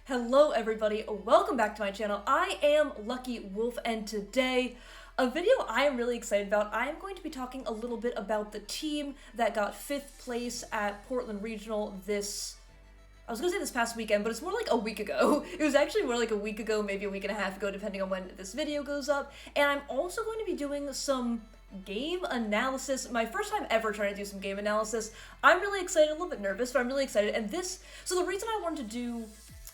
Hello everybody, welcome back to my channel. I am Lucky Wolf, and today, a video I am really excited about. I am going to be talking a little bit about the team that got 5th place at Portland Regional I was gonna say this past weekend, but it's more like a week ago. It was actually more like a week ago, maybe a week and a half ago, depending on when this video goes up. And I'm also going to be doing some game analysis. My first time ever trying to do some game analysis. I'm really excited, a little bit nervous, but I'm really excited. And so the reason I wanted to do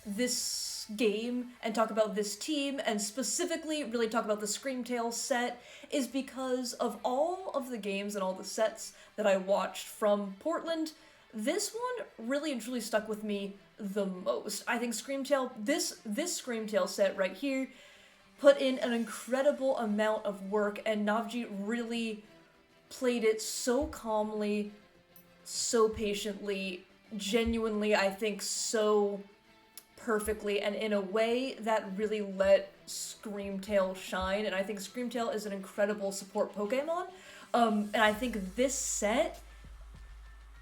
this game and talk about this team and specifically really talk about the Screamtail set is because of all of the games and all the sets that I watched from Portland. This one really and truly stuck with me the most. I think Screamtail, this Screamtail set right here, put in an incredible amount of work, and Navjeet really played it so calmly, so patiently, genuinely, I think so perfectly, and in a way that really let Screamtail shine. And I think Screamtail is an incredible support Pokemon, and I think this set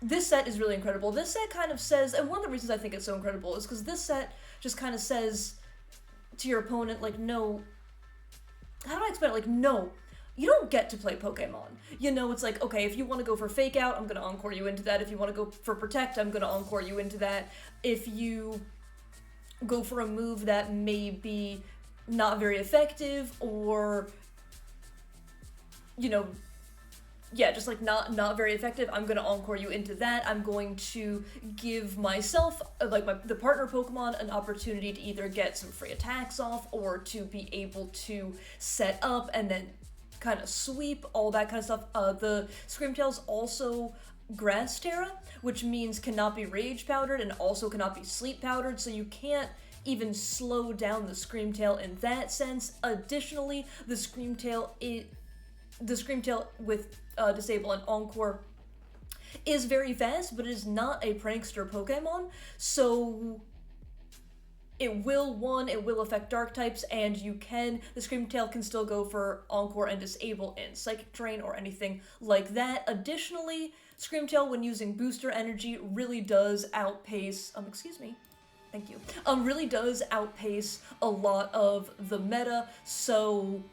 is really incredible. This set kind of says, and one of the reasons I think it's so incredible is because this set just kind of says to your opponent, like, no, how do I explain it? Like, no, you don't get to play Pokemon. You know, it's like, okay, if you want to go for Fake Out, I'm going to Encore you into that. If you want to go for Protect, I'm going to Encore you into that. If you go for a move that may be not very effective, or, you know, yeah, just like not very effective, I'm gonna Encore you into that. I'm going to give myself, like the partner Pokemon, an opportunity to either get some free attacks off or to be able to set up and then kind of sweep, all that kind of stuff. The Screamtail's also Grass Terra, which means cannot be Rage Powdered and also cannot be Sleep Powdered, so you can't even slow down the Screamtail in that sense. Additionally, the Screamtail with Disable and Encore is very fast, but it is not a prankster Pokemon, so it will affect dark types, and the Screamtail can still go for Encore and Disable in Psychic Drain or anything like that. Additionally, Screamtail, when using Booster Energy, really does outpace, really does outpace a lot of the meta, so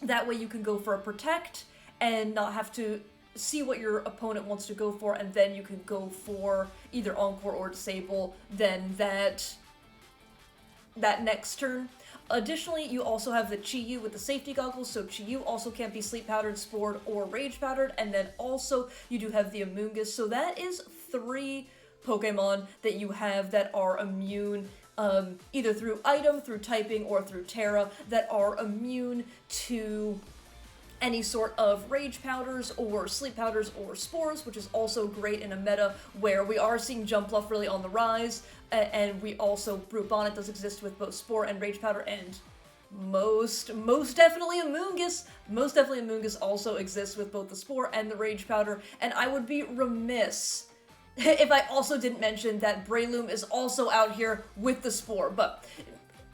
that way you can go for a Protect and not have to see what your opponent wants to go for, and then you can go for either Encore or Disable then that next turn. Additionally, you also have the Chi-Yu with the safety goggles, so Chi-Yu also can't be Sleep Powdered, Spored, or Rage Powdered, and then also you do have the Amoonguss, so that is 3 Pokemon that you have that are immune, either through item, through typing, or through Terra, that are immune to any sort of Rage Powders or Sleep Powders or Spores, which is also great in a meta where we are seeing Jumpluff really on the rise, and we also, Brute Bonnet does exist with both Spore and Rage Powder, and most definitely Amoonguss. Most definitely Amoonguss also exists with both the Spore and the Rage Powder, and I would be remiss if I also didn't mention that Breloom is also out here with the Spore, but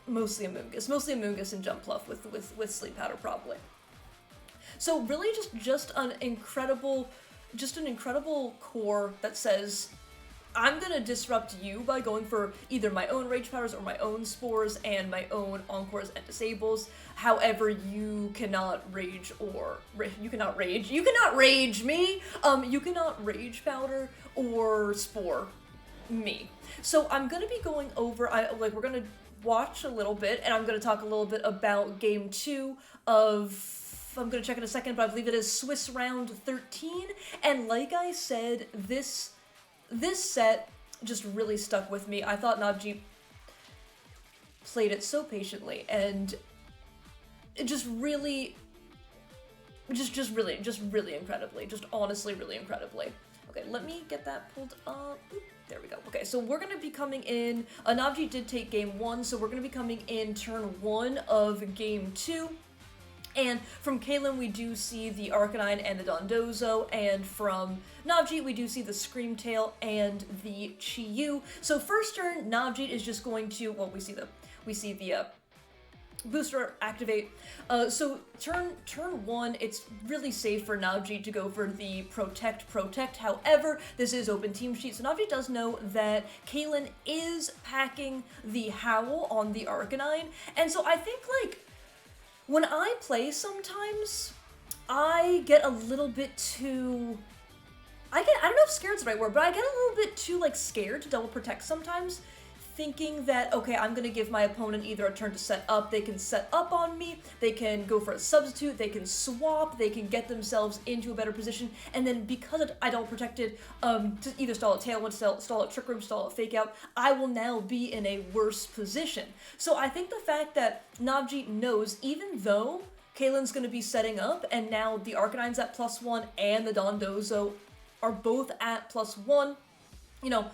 mostly Amoonguss and Jumpluff with Sleep Powder probably. So really just an incredible core that says, I'm gonna disrupt you by going for either my own Rage Powders or my own Spores and my own Encores and Disables. However, you cannot rage me. You cannot Rage Powder or Spore me. So I'm gonna be going over, we're gonna watch a little bit, and I'm gonna talk a little bit about Game 2 of, I'm gonna check in a second, but I believe it is Swiss Round 13, and like I said, this set just really stuck with me. I thought Navjeet played it so patiently, and it just really incredibly, just honestly really incredibly. Okay, let me get that pulled up. Oop, there we go. Okay, so we're gonna be coming in, Navjeet did take Game 1, so we're gonna be coming in turn 1 of Game 2. And from Kalen, we do see the Arcanine and the Dondozo, and from Navjeet, we do see the Screamtail and the Chi-Yu. So first turn, Navjeet is just going to, well, we see the booster activate. So turn 1, it's really safe for Navji to go for the protect. However, this is open team sheet, so Navji does know that Caitlyn is packing the Howl on the Arcanine, and so I think, like, when I play sometimes, I get a little bit too... I don't know if scared's the right word, but I get a little bit too, like, scared to double protect sometimes, thinking that, okay, I'm gonna give my opponent either a turn to set up, they can set up on me, they can go for a substitute, they can swap, they can get themselves into a better position, and then because I double protected, to either stall a Tailwind, stall a Trick Room, stall a Fake Out, I will now be in a worse position. So I think the fact that Navji knows, even though Caitlyn's gonna be setting up, and now the Arcanine's at +1 and the Dondozo are both at +1, you know,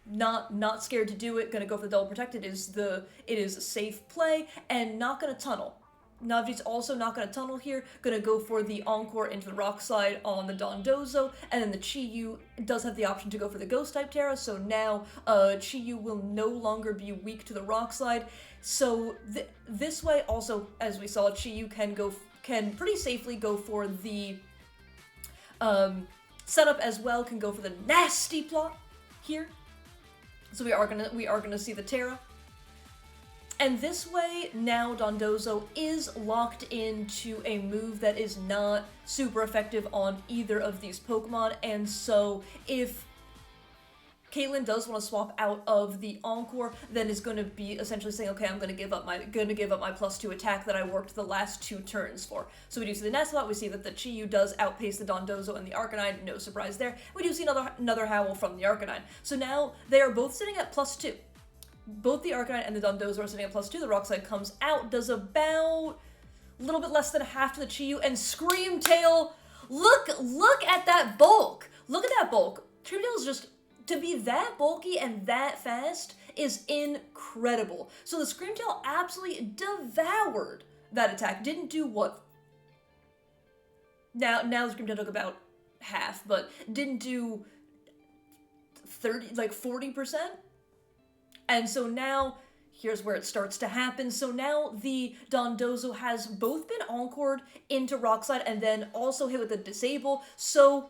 not scared to do it, gonna go for the double protect. It is a safe play, and not gonna tunnel. Navji's also not gonna tunnel here, gonna go for the Encore into the Rock Slide on the Dondozo, and then the Chi-Yu does have the option to go for the Ghost type Terra, so now Chi-Yu will no longer be weak to the Rock Slide. So this way also, as we saw, Chi-Yu can pretty safely go for the setup as well, can go for the nasty plot here. So we are gonna see the Terra. And this way, now Dondozo is locked into a move that is not super effective on either of these Pokemon, and so if Caitlyn does want to swap out of the Encore, then is going to be essentially saying, okay, I'm going to give up my +2 attack that I worked the last 2 turns for. So we do see the Nestlot, we see that the Chi-Yu does outpace the Dondozo and the Arcanine, no surprise there. We do see another Howl from the Arcanine. So now they are both sitting at +2. Both the Arcanine and the Dondozo are sitting at +2. The Rock Slide comes out, does about a little bit less than half to the Chi-Yu, and Screamtail, look at that bulk! Look at that bulk! Screamtail is just... to be that bulky and that fast is incredible. So the Screamtail absolutely devoured that attack. Didn't do what? Now the Screamtail took about half, but didn't do 40%. And so now, here's where it starts to happen. So now the Dondozo has both been encored into Rock Slide and then also hit with the Disable, so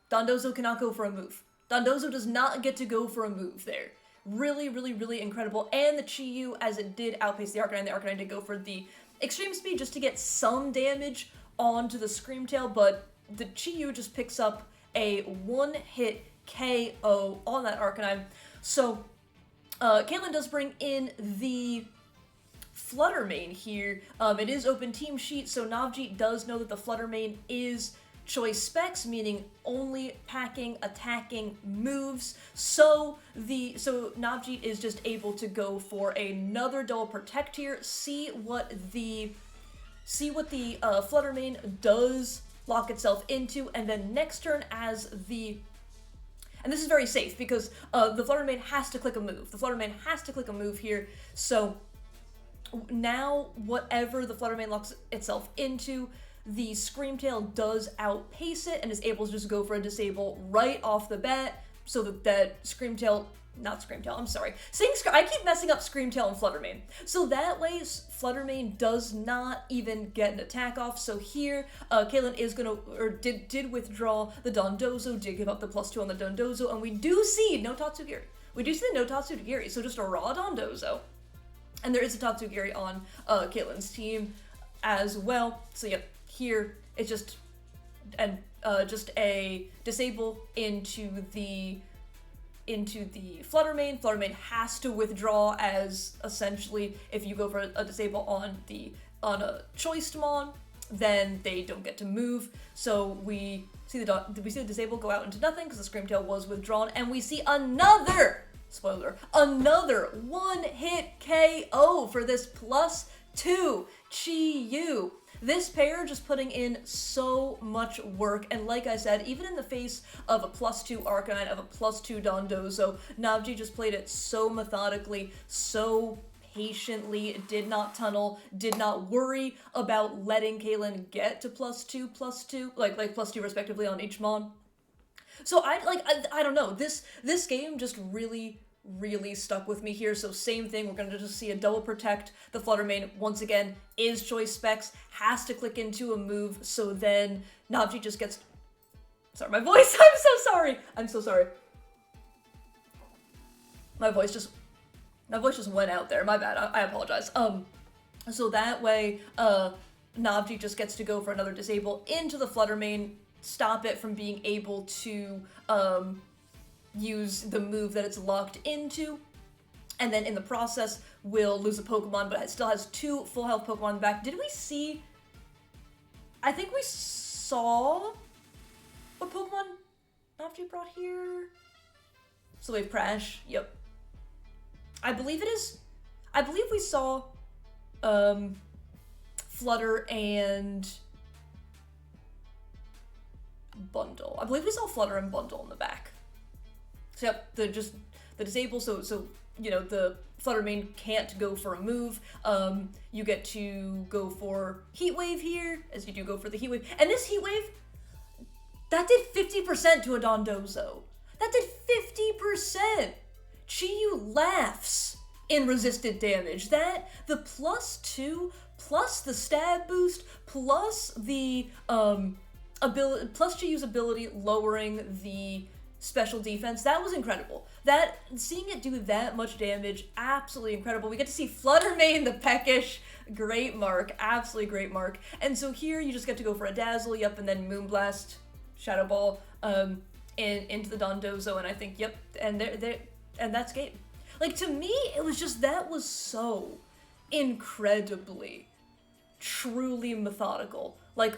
Dondozo cannot go for a move. Dondozo does not get to go for a move there. Really, really, really incredible. And the Chi-Yu, as it did outpace the Arcanine did go for the Extreme Speed just to get some damage onto the Screamtail, but the Chi-Yu just picks up a one-hit KO on that Arcanine. So, Caitlyn does bring in the Flutter Mane here. It is open team sheet, so Navji does know that the Flutter Mane is choice specs, meaning only packing attacking moves. So Navji is just able to go for another double protect here, see what the Flutter Mane does lock itself into, and then next turn and this is very safe because the Flutter Mane has to click a move. The Flutter Mane has to click a move here, so now whatever the Flutter Mane locks itself into, the Screamtail does outpace it and is able to just go for a Disable right off the bat, so that I keep messing up Screamtail and Flutter Mane. So that way, Flutter Mane does not even get an attack off. So here, Caitlyn is did withdraw the Dondozo, did give up the +2 on the Dondozo, and we do see no Tatsugiri. We do see the no Tatsugiri, so just a raw Dondozo. And there is a Tatsugiri on Caitlyn's team as well. So yep, here it's just a Disable into the Flutter Mane. Flutter Mane has to withdraw, as essentially if you go for a Disable on a Choiced Mon, then they don't get to move. So we see the Disable go out into nothing because the Screamtail was withdrawn, and we see another one-hit KO for this +2 Chi-Yu. This pair just putting in so much work, and like I said, even in the face of a +2 Arcanine, of a +2 Dondozo, Navji just played it so methodically, so patiently, did not tunnel, did not worry about letting Caitlyn get to +2, like +2 respectively on each Mon. So I don't know, this game just really, really stuck with me here. So same thing, we're going to just see a double protect. The Flutter main, once again, is choice specs, has to click into a move, so then Navji just gets... Sorry, my voice, I'm so sorry. I'm so sorry. My voice just went out there, my bad, I apologize. So that way, Navji just gets to go for another disable into the Flutter main, stop it from being able to, use the move that it's locked into, and then in the process will lose a Pokemon, but it still has 2 full health Pokemon in the back. Did we see... I think we saw what Pokemon Navji brought here? So we have Crash, yep. I believe we saw Flutter and Bundle. I believe we saw Flutter and Bundle in the back. So yep, the disable, so you know, the Flutter main can't go for a move. You get to go for Heat Wave here, as you do go for the Heat Wave. And this Heat Wave, that did 50% to a Dondozo. That did 50%! Chiyu laughs in resisted damage. That, the +2, plus the stab boost, plus the, ability, plus Chiyu's ability lowering the special defense, that was incredible. That, seeing it do that much damage, absolutely incredible. We get to see Flutter main the Peckish, great mark, absolutely great mark. And so here you just get to go for a Dazzle, yep, and then Moonblast, Shadow Ball, into the Dondozo, and I think, yep, and and that's game. Like, to me, it was just, that was so incredibly, truly methodical. Like,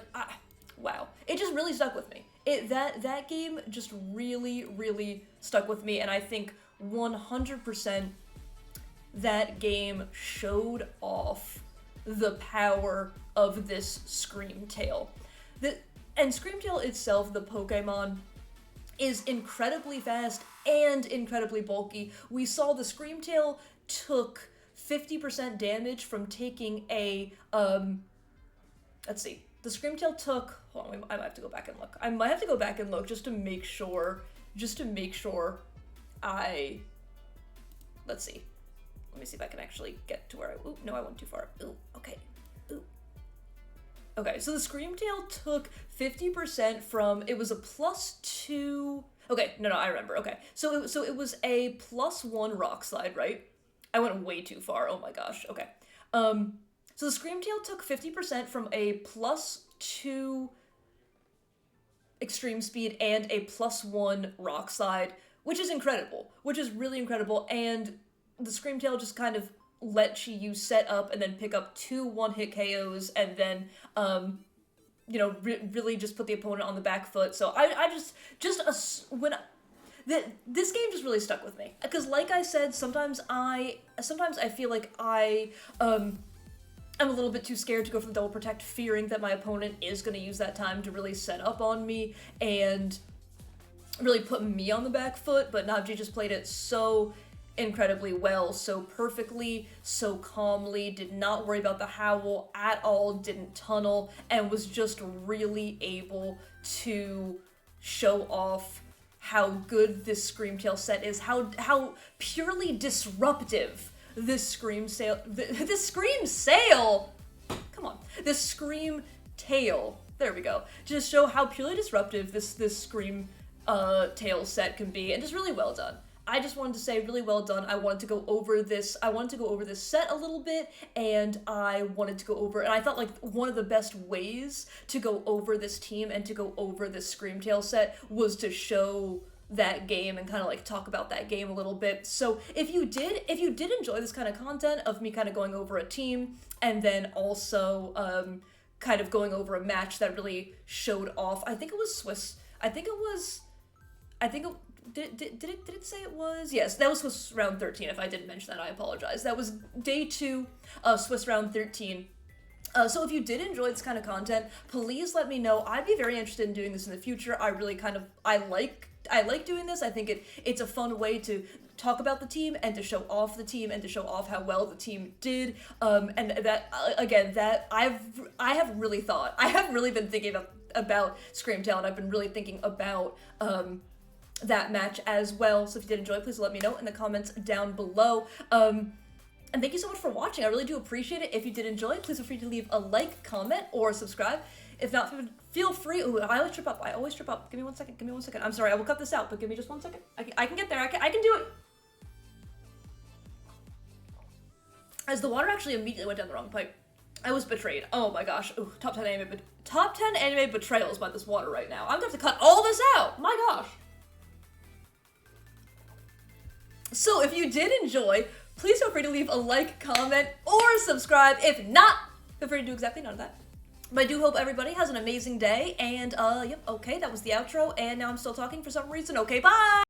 wow. It just really stuck with me. That game just really, really stuck with me, and I think 100% that game showed off the power of this Screamtail. And Screamtail itself, the Pokemon, is incredibly fast and incredibly bulky. We saw the Screamtail took 50% damage from taking a, let's see. The Screamtail took, hold on, I might have to go back and look. I might have to go back and look just to make sure let's see. Let me see if I can actually get to where ooh, no, I went too far. Ooh, okay, ooh. Okay, so the Screamtail took 50% from, it was a +2, okay, no, I remember, okay. So it was a +1 Rock Slide, right? I went way too far, oh my gosh, okay. So the Screamtail took 50% from a +2 Extreme Speed and a +1 Rock Slide, which is incredible, which is really incredible, and the Screamtail just kind of let Chiyu set up and then pick up 2 one-hit KOs and then, you know, really just put the opponent on the back foot. So this game just really stuck with me, because like I said, sometimes I feel like I'm a little bit too scared to go for the double protect, fearing that my opponent is going to use that time to really set up on me and really put me on the back foot, but Navji just played it so incredibly well, so perfectly, so calmly, did not worry about the howl at all, didn't tunnel, and was just really able to show off how good this Screamtail set is, how purely disruptive this Screamtail, there we go, just show how purely disruptive this Screamtail set can be, and just really well done. I just wanted to say really well done. I wanted to go over this set a little bit, and I thought like one of the best ways to go over this team and to go over this Screamtail set was to show that game and kind of like talk about that game a little bit. So if you did enjoy this kind of content of me kind of going over a team and then also kind of going over a match that really showed off, I think it was Swiss. Did it say it was? Yes, that was Swiss round 13. If I didn't mention that, I apologize. That was day 2 of Swiss round 13. So if you did enjoy this kind of content, please let me know. I'd be very interested in doing this in the future. I like doing this. I think it's a fun way to talk about the team and to show off the team and to show off how well the team did. And that again, that I have really been thinking about Screamtail, and I've been really thinking about that match as well. So if you did enjoy, please let me know in the comments down below. And thank you so much for watching. I really do appreciate it. If you did enjoy, please feel free to leave a like, comment, or subscribe. If not, feel free. Ooh, I always trip up. I always trip up. Give me 1 second. Give me 1 second. I'm sorry. I will cut this out, but give me just 1 second. I can get there. I can do it. As the water actually immediately went down the wrong pipe. I was betrayed. Oh my gosh. Ooh, top 10 anime betrayals by this water right now. I'm gonna have to cut all this out. My gosh. So if you did enjoy, please feel free to leave a like, comment, or subscribe. If not, feel free to do exactly none of that. But I do hope everybody has an amazing day. And yep, okay, that was the outro. And now I'm still talking for some reason. Okay, bye!